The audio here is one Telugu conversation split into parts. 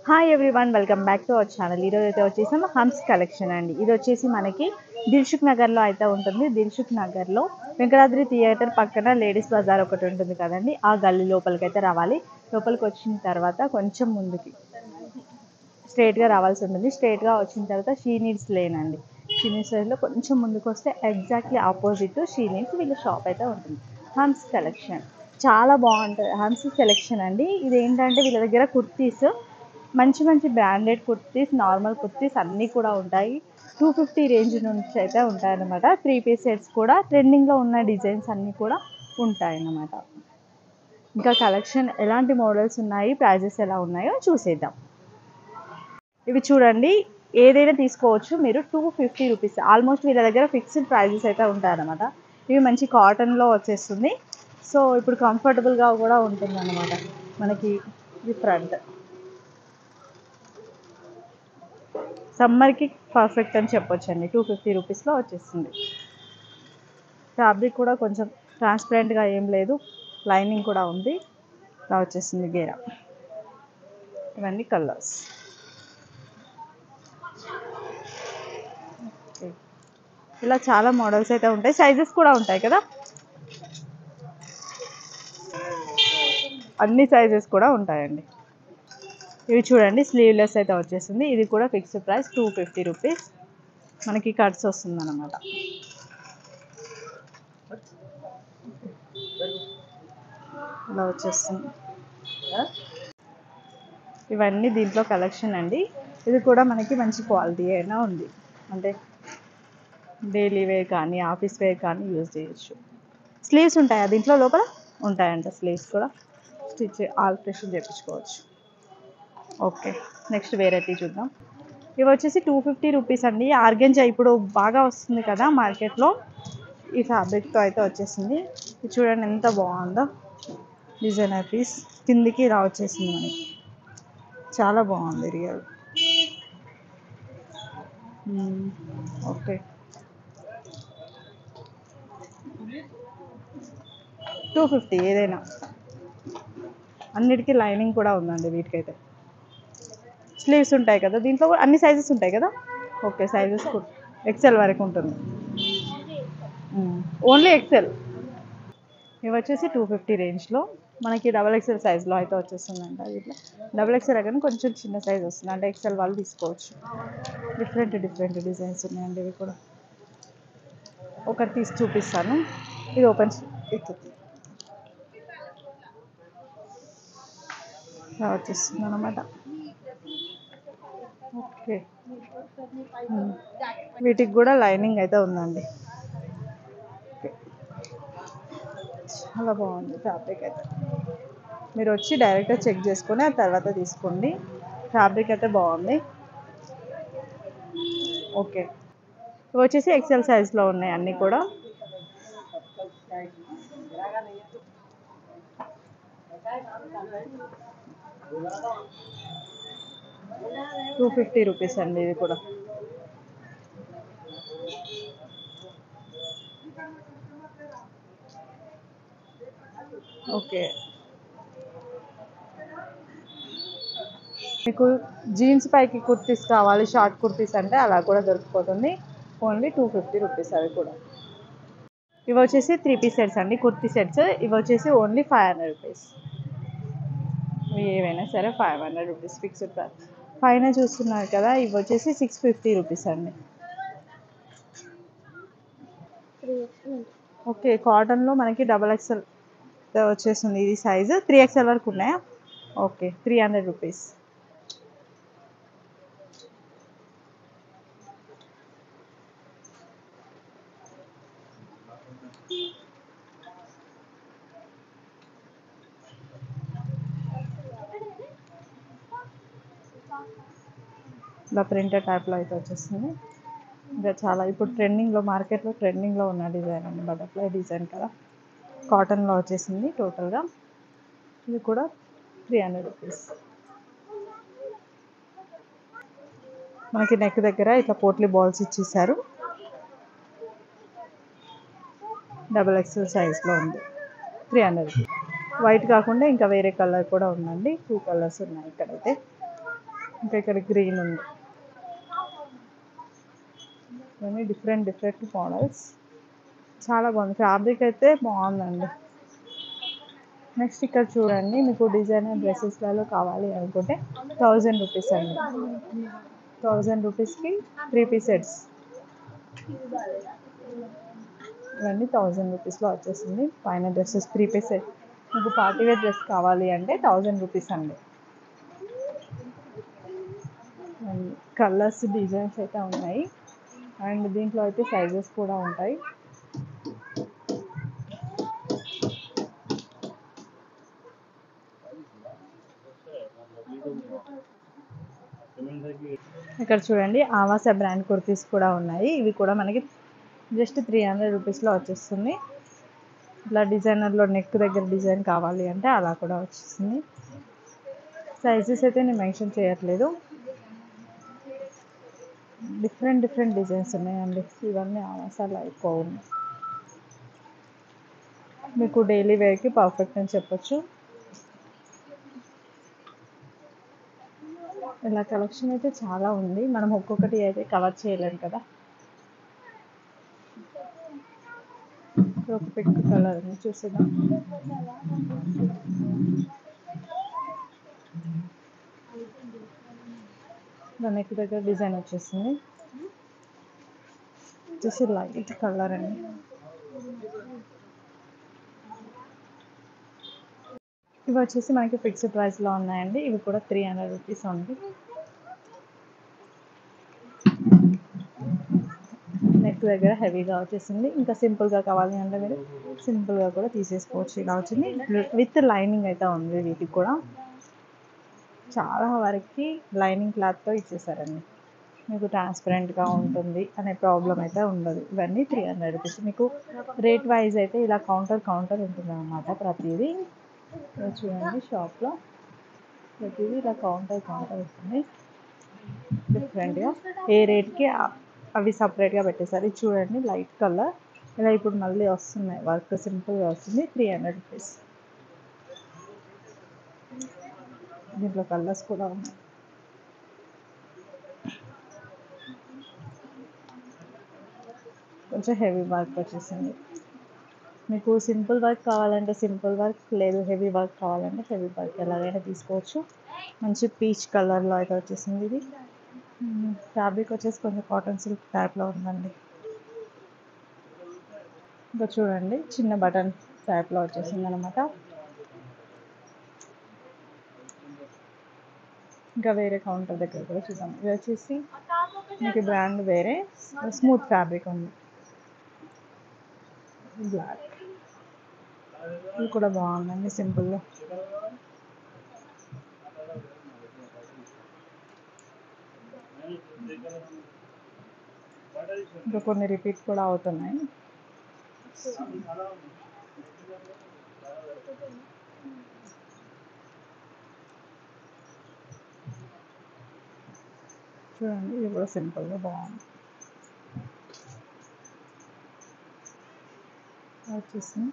Hi everyone, welcome back to our channel. ఈరోజు అయితే వచ్చేసాము హంప్స్ కలెక్షన్ అండి. ఇది వచ్చేసి మనకి దిల్సుఖ్ నగర్లో అయితే ఉంటుంది. దిల్సుఖ్ నగర్లో వెంకటాద్రి థియేటర్ పక్కన లేడీస్ బజార్ ఒకటి ఉంటుంది కదండి, ఆ గల్లీ లోపలికి అయితే రావాలి. లోపలికి వచ్చిన తర్వాత కొంచెం ముందుకి స్ట్రైట్గా రావాల్సి ఉంటుంది. స్ట్రైట్గా వచ్చిన తర్వాత షీ నీడ్స్ లేన్ అండి. షీ నీడ్స్ లేన్లో కొంచెం ముందుకు వస్తే ఎగ్జాక్ట్లీ ఆపోజిట్ షీ నీడ్స్ వీళ్ళ షాప్ అయితే ఉంటుంది. హంప్స్ కలెక్షన్ చాలా బాగుంటుంది. హంప్స్ సెలెక్షన్ అండి. ఇది ఏంటంటే వీళ్ళ దగ్గర కుర్తీస్, మంచి మంచి బ్రాండెడ్ కుర్తీస్, నార్మల్ కుర్తీస్ అన్నీ కూడా ఉంటాయి. 250 రేంజ్ నుంచి అయితే ఉంటాయన్నమాట. 3 పీస్ సెట్స్ కూడా ట్రెండింగ్లో ఉన్న డిజైన్స్ అన్నీ కూడా ఉంటాయన్నమాట. ఇంకా కలెక్షన్ ఎలాంటి మోడల్స్ ఉన్నాయి, ప్రైజెస్ ఎలా ఉన్నాయో చూసేద్దాం. ఇవి చూడండి, ఏదైనా తీసుకోవచ్చు మీరు. 250 రూపీస్ ఆల్మోస్ట్ వీళ్ళ దగ్గర ఫిక్స్డ్ ప్రైజెస్ అయితే ఉంటాయన్నమాట. ఇవి మంచి కాటన్లో వచ్చేస్తుంది. సో ఇప్పుడు కంఫర్టబుల్గా కూడా ఉంటుంది అన్నమాట మనకి. ఇది ఫ్రంట్ సమ్మర్కి పర్ఫెక్ట్ అని చెప్పొచ్చండి. 250 రూపీస్లో వచ్చేస్తుంది. ఫ్యాబ్రిక్ కూడా కొంచెం ట్రాన్స్పరెంట్గా ఏం లేదు, లైనింగ్ కూడా ఉంది. ఇలా వచ్చేస్తుంది గేరా. ఇవన్నీ కలర్స్. ఇలా చాలా మోడల్స్ అయితే ఉంటాయి, సైజెస్ కూడా ఉంటాయి కదా, అన్ని సైజెస్ కూడా ఉంటాయండి. ఇవి చూడండి, స్లీవ్లెస్ అయితే వచ్చేస్తుంది. ఇది కూడా ఫిక్స్డ్ ప్రైస్ 250 రూపీస్. మనకి కట్స్ వస్తుంది అన్నమాట. ఇలా వచ్చేస్తుంది. ఇవన్నీ దీంట్లో కలెక్షన్ అండి. ఇది కూడా మనకి మంచి క్వాలిటీ అయినా ఉంది, అంటే డైలీ వేర్ కానీ ఆఫీస్ వేర్ కానీ యూజ్ చేయొచ్చు. స్లీవ్స్ ఉంటాయా దీంట్లో? లోపల ఉంటాయంట స్లీవ్స్ కూడా. స్టిచ్ ఆల్ట్రేషన్ చేయించుకోవచ్చు. ఓకే, నెక్స్ట్ వెరైటీ చూద్దాం. ఇవి వచ్చేసి 250 రూపీస్ అండి. ఆర్గెంజా ఇప్పుడు బాగా వస్తుంది కదా మార్కెట్లో, ఈ ఫ్యాబ్రిక్తో అయితే వచ్చేసింది. ఇది చూడండి ఎంత బాగుందో, డిజైనర్ పీస్. కిందికి ఇలా వచ్చేసింది మనకి, చాలా బాగుంది రియల్. ఓకే, 250 ఏదైనా. అన్నిటికీ లైనింగ్ కూడా ఉందండి వీటికైతే. స్లీవ్స్ ఉంటాయి కదా దీంట్లో కూడా, అన్ని సైజెస్ ఉంటాయి కదా. ఓకే, సైజెస్ ఎక్సెల్ వరకు ఉంటుంది, ఓన్లీ ఎక్సెల్. ఇవి వచ్చేసి 250 రేంజ్లో మనకి డబల్ ఎక్సెల్ సైజ్లో అయితే వచ్చేస్తుందంట. ఇట్లా డబల్ ఎక్సెల్ కానీ కొంచెం చిన్న సైజ్ వస్తుంది, అంటే ఎక్సెల్ వాళ్ళు తీసుకోవచ్చు. డిఫరెంట్ డిఫరెంట్ డిజైన్స్ ఉన్నాయండి ఇవి కూడా. ఒకటి తీసి చూపిస్తాను. ఇది ఓపెన్ వచ్చేస్తుంది అనమాట. ఓకే, వీటికి కూడా లైనింగ్ అయితే ఉందండి. చాలా బాగుంది ఫ్యాబ్రిక్ అయితే. మీరు వచ్చి డైరెక్ట్గా చెక్ చేసుకొని ఆ తర్వాత తీసుకోండి. ఫ్యాబ్రిక్ అయితే బాగుంది. ఓకే, ఇవి వచ్చేసి ఎక్సెల్ సైజ్లో ఉన్నాయి అన్నీ కూడా. ₹250 అండి ఇది కూడా. ఓకే, మీకు జీన్స్ పైకి కుర్తీస్ కావాలి, షార్ట్ కుర్తీస్ అంటే అలా కూడా దొరికిపోతుంది. ఓన్లీ 250 రూపీస్ అవి కూడా. ఇవి వచ్చేసి 3 పీస్ సెట్స్ అండి, కుర్తీ సెట్స్. ఇవి వచ్చేసి ఓన్లీ 500 రూపీస్. ఏవైనా సరే 500 రూపీస్ ఫిక్స్డ్ ప్రైస్. పైన చూస్తున్నారు కదా, ఇవి వచ్చేసి 650 రూపీస్ అండి. ఓకే, కాటన్లో మనకి డబల్ ఎక్సెల్ వచ్చేస్తుంది. ఇది సైజు 3XL వరకు ఉన్నాయా? Okay, 300 rupees. ఇలా ప్రింటెడ్ టైప్లో అయితే వచ్చేస్తుంది. ఇంకా చాలా ఇప్పుడు ట్రెండింగ్లో, మార్కెట్లో ట్రెండింగ్లో ఉన్న డిజైన్ అండి, బటర్ఫ్లై డిజైన్ కదా. కాటన్లో వచ్చేసింది టోటల్గా. ఇది కూడా 300 రూపీస్. మనకి నెక్ దగ్గర ఇట్లా పోట్లీ బాల్స్ ఇచ్చేసారు. డబల్ ఎక్సెల్ సైజ్లో ఉంది, 300 రూపీస్. వైట్ కాకుండా ఇంకా వేరే కలర్ కూడా ఉందండి. 2 కలర్స్ ఉన్నాయి ఇక్కడైతే. ఇంకా ఇక్కడ గ్రీన్ ఉంది. ఇవన్నీ డిఫరెంట్ డిఫరెంట్ మోడల్స్. చాలా బాగుంది, ఫ్యాబ్రిక్ అయితే బాగుందండి. నెక్స్ట్ ఇక్కడ చూడండి, మీకు డిజైనర్ డ్రెస్సెస్లలో కావాలి అనుకుంటే 1000 రూపీస్ అండి. 1000 రూపీస్కి 3 పీస్ సెట్స్. ఇవన్నీ 1000 రూపీస్లో వచ్చేసింది. పైన డ్రెస్సెస్ 3 పీస్ సెట్. మీకు పార్టీ వేర్ డ్రెస్ కావాలి అంటే 1000 రూపీస్ అండి. కలర్స్ డిజైన్స్ అయితే ఉన్నాయి, అండ్ దీంట్లో అయితే సైజెస్ కూడా ఉంటాయి. ఇక్కడ చూడండి, ఆవాస బ్రాండ్ కుర్తీస్ కూడా ఉన్నాయి. ఇవి కూడా మనకి జస్ట్ 300 రూపీస్లో వచ్చేస్తుంది. ఇట్లా డిజైనర్లో నెక్ దగ్గర డిజైన్ కావాలి అంటే అలా కూడా వచ్చేస్తుంది. సైజెస్ అయితే నేను మెన్షన్ చేయట్లేదు. డిఫరెంట్ డిఫరెంట్ డిజైన్స్ ఉన్నాయండి. ఇవన్నీ ఆవాసాలు ఎక్కువ ఉన్నాయి. మీకు డైలీ వేర్కి పర్ఫెక్ట్ అని చెప్పొచ్చు. ఇలా కలెక్షన్ అయితే చాలా ఉంది, మనం ఒక్కొక్కటి అయితే కవర్ చేయలేం కదా. ఒక పింక్ కలర్ చూసేద్దాం. నెక్ దగ్గర డిజైన్ వచ్చేసింది, వచ్చేసి లైట్ కలర్ అండి. ఇవి వచ్చేసి మనకి ఫిక్స్డ్ ప్రైస్లో ఉన్నాయండి. ఇవి కూడా 300 రూపీస్ ఉంది. నెక్ దగ్గర హెవీగా వచ్చేసింది. ఇంకా సింపుల్గా కావాలి అంటే మీరు సింపుల్గా కూడా తీసేసుకోవచ్చు. ఇలా వచ్చింది, విత్ లైనింగ్ అయితే ఉంది. వీటికి కూడా చాలా వరకు లైనింగ్ క్లాత్తో ఇచ్చేసారండి. మీకు ట్రాన్స్పరెంట్గా ఉంటుంది అనే ప్రాబ్లం అయితే ఉండదు. ఇవన్నీ 300 రూపీస్. మీకు రేట్ వైజ్ అయితే ఇలా కౌంటర్ ఉంటుంది అన్నమాట. ప్రతిదీ చూడండి, షాప్లో ప్రతిదీ ఇలా కౌంటర్ ఉంటుంది. డిఫరెంట్గా ఏ రేట్కి అవి సపరేట్గా పెట్టేసారు. ఇది చూడండి, లైట్ కలర్. ఇలా ఇప్పుడు మళ్ళీ వస్తున్నాయి, వర్క్ సింపుల్గా వస్తుంది. 300 రూపీస్. దీంట్లో కలర్స్ కూడా ఉన్నాయి. కొంచెం హెవీ వర్క్ వచ్చేసింది. మీకు సింపుల్ వర్క్ కావాలంటే సింపుల్ వర్క్, లేదు హెవీ వర్క్ కావాలంటే హెవీ వర్క్, ఎలాగైనా తీసుకోవచ్చు. మంచి పీచ్ కలర్లో అయితే వచ్చేసింది. ఇది ఫ్యాబ్రిక్ వచ్చేసి కొంచెం కాటన్ సిల్క్ టైప్లో ఉందండి. ఇంకా చూడండి, చిన్న బటన్ టైప్లో వచ్చేసింది అనమాట. ఇంకా వేరే కౌంటర్ దగ్గర కూడా చూద్దాం. ఇది వచ్చేసి మీకు బ్రాండ్ వేరే స్మూత్ ఫ్యాబ్రిక్ ఉంది, బ్లాక్. ఇది కూడా బాగుందండి, సింపుల్గా. ఇంకా కొన్ని రిపీట్ కూడా అవుతున్నాయి. చూడండి, ఇది కూడా సింపుల్గా బాగుంది వచ్చేసింది.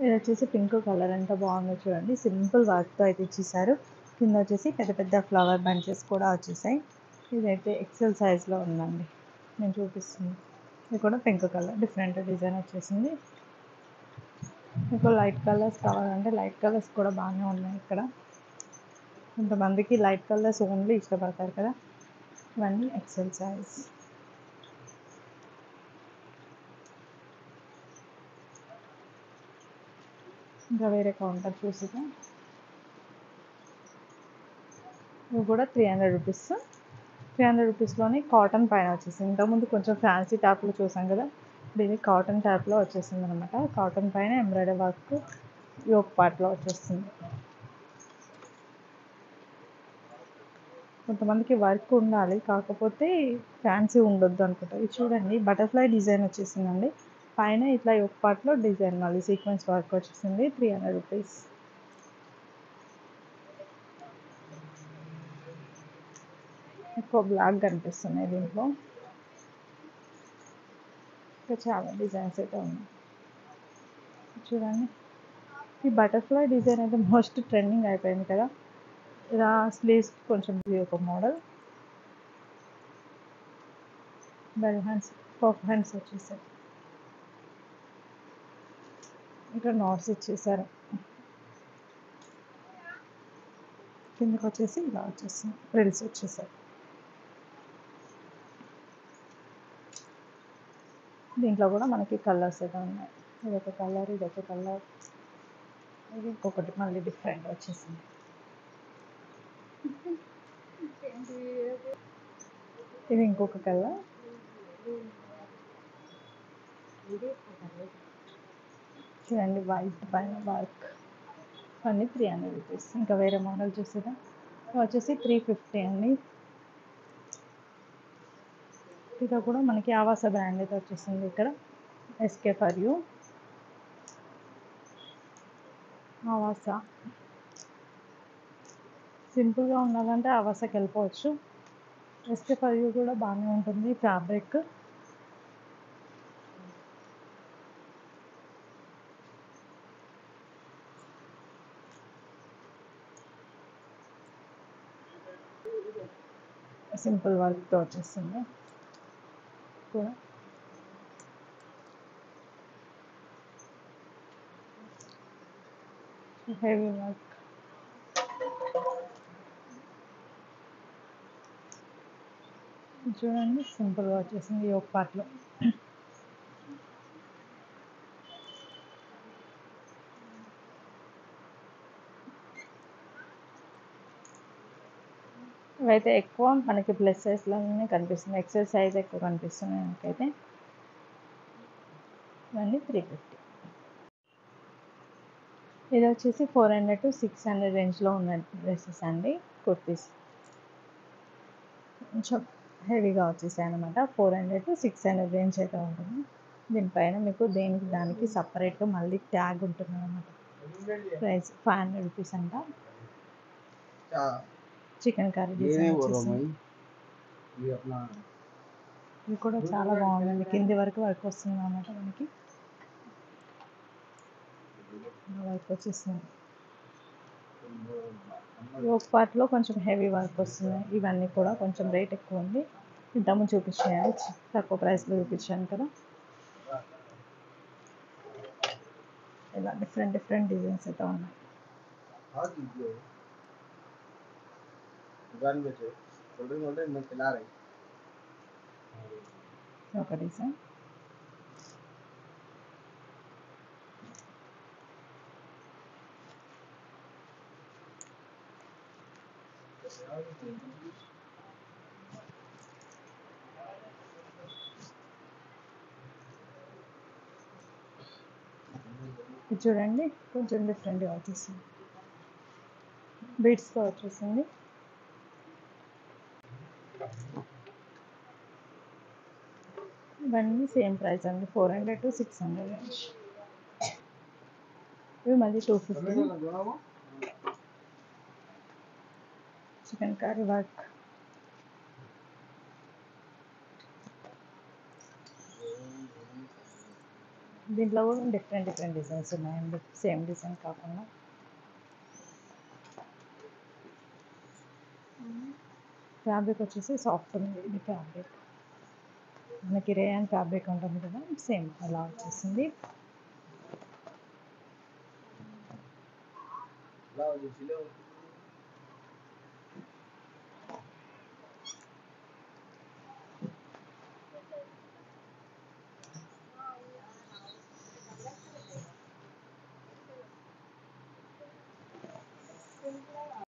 ఇది వచ్చేసి పింక్ కలర్, ఎంత బాగుందో చూడండి. సింపుల్ వర్క్తో అయితే ఇచ్చేసారు. కింద వచ్చేసి పెద్ద పెద్ద ఫ్లవర్ బంచెస్ కూడా వచ్చేసాయి. ఇదైతే ఎక్సెల్ సైజ్లో ఉందండి, నేను చూపిస్తుంది. ఇది కూడా పింక్ కలర్, డిఫరెంట్ డిజైన్ వచ్చేసింది. మీకు లైట్ కలర్స్ కావాలంటే లైట్ కలర్స్ కూడా బాగానే ఉన్నాయి ఇక్కడ. కొంతమందికి లైట్ కలర్స్ ఓన్లీ ఇష్టపడతారు కదా. ఇవన్నీ ఎక్సెల్ సైజ్. ఇంకా వేరే కౌంటర్ చూసిగా, ఇవి కూడా 300 రూపీస్. 300 రూపీస్లోనే కాటన్ పైన వచ్చేసింది. ఇంతకుముందు కొంచెం ఫ్యాన్సీ ట్యాప్లో చూసాం కదా, ఇది కాటన్ ట్యాప్లో వచ్చేసింది అనమాట. కాటన్ పైన ఎంబ్రాయిడరీ వర్క్ యోక్ పార్ట్లో వచ్చేస్తుంది. కొంతమందికి వర్క్ ఉండాలి, కాకపోతే ఫ్యాన్సీ ఉండొద్దు అనుకుంటారు. ఇది చూడండి, బటర్ఫ్లై డిజైన్ వచ్చేసిందండి. పైన ఇట్లా యోక్ పార్ట్లో డిజైన్ మళ్ళీ సీక్వెన్స్ వర్క్ వచ్చేసింది. 300 రూపీస్. ఎక్కువ బ్లాక్ కనిపిస్తున్నాయి దీంట్లో. ఇంకా చాలా డిజైన్స్ అయితే ఉన్నాయి. చూడండి, ఈ బటర్ఫ్లై డిజైన్ అయితే మోస్ట్ ట్రెండింగ్ అయిపోయింది కదా. ఇలా స్లీవ్స్ కొంచెం ఇది ఒక model. Bell hands, puff hands వచ్చేసాయి. ఇక్కడ నాట్స్ ఇచ్చేసారు. కిందకి వచ్చేసి ఇలా వచ్చేసింది, ఫ్రిల్స్ వచ్చేసాయి. దీంట్లో కూడా మనకి కలర్స్ అయితే ఉన్నాయి. ఇదొక కలర్, ఇదొక కలర్, ఇది ఇంకొకటి మళ్ళీ డిఫరెంట్ వచ్చేసింది. ఇది ఇంకొక కలర్. చూడండి, వైట్ పైన వర్క్, అన్నీ 300 రూపీస్. ఇంకా వేరే మోడల్ చూసేదా, వచ్చేసి 350 అండి. ఇది కూడా మనకి ఆవాస బ్రాండ్ అయితే వచ్చేసింది. ఇక్కడ ఎస్కే ఫర్ యూ, ఆవాస. సింపుల్గా ఉండాలంటే ఆవాసకి వెళ్ళిపోవచ్చు. ఎస్కే ఫర్ యూ కూడా బాగానే ఉంటుంది ఫ్యాబ్రిక్. సింపుల్ వర్క్తో వచ్చేస్తుంది కూడా. Heavy work. చూడండి, సింపుల్గా వచ్చేసింది ఈ ఒక పార్ట్లో. ఇవైతే ఎక్కువ మనకి ప్లస్ సైజ్లోనే కనిపిస్తుంది, ఎక్సెల్ సైజ్ ఎక్కువ కనిపిస్తుంది నాకైతే. ఇవన్నీ 350. ఇది వచ్చేసి 400 to 600 రేంజ్లో ఉన్న డ్రెస్సెస్ అండి, కుర్తీస్. కొంచెం హెవీగా వచ్చేసాయి అనమాట. 400 to 600 రేంజ్ అయితే ఉంటుంది. దీనిపైన మీకు దేనికి దానికి సపరేట్గా మళ్ళీ ట్యాగ్ ఉంటుంది అనమాట. ప్రైస్ 500 రూపీస్ అంట. చికెన్ కర్రీ డిజైన్ వచ్చేసింది. ఇది కూడా చాలా బాగుంది, కింది వరకు వర్క్ వస్తుంది అనమాట. మనకి వర్క్ వచ్చేస్తుంది. ఒక పార్ట్లో కొంచెం హెవీ వర్క్ వస్తుంది. ఇవన్నీ కూడా కొంచెం రేట్ ఎక్కువ ఉంది. ఇంతకుముందు చూపించాను, తక్కువ ప్రైస్లో చూపించాను కదా. ఇలా డిఫరెంట్ డిఫరెంట్ డిజైన్స్ అయితే ఉన్నాయి. ఒక డిజైన్. ఇది చూడండి, కొంచెం డిఫరెంట్గా వచ్చేసింది, బీడ్స్తో వచ్చేసింది. ఇవన్నీ సేమ్ ప్రైస్ అండి, 400 to 600 రేంజ్. ఇవి మళ్ళీ 250. Chicken curry work. దీంట్లో కూడా డిఫరెంట్ డిఫరెంట్ డిజైన్స్ ఉన్నాయండి, సేమ్ డిజైన్ కాకుండా. ఫ్యాబ్రిక్ వచ్చేసి సాఫ్ట్ ఉంది. ఇది ఫ్యాబ్రిక్ మనకి రేయాన్ ఫ్యాబ్రిక్ ఉంటుంది కదా, సేమ్ అలా వచ్చేసింది.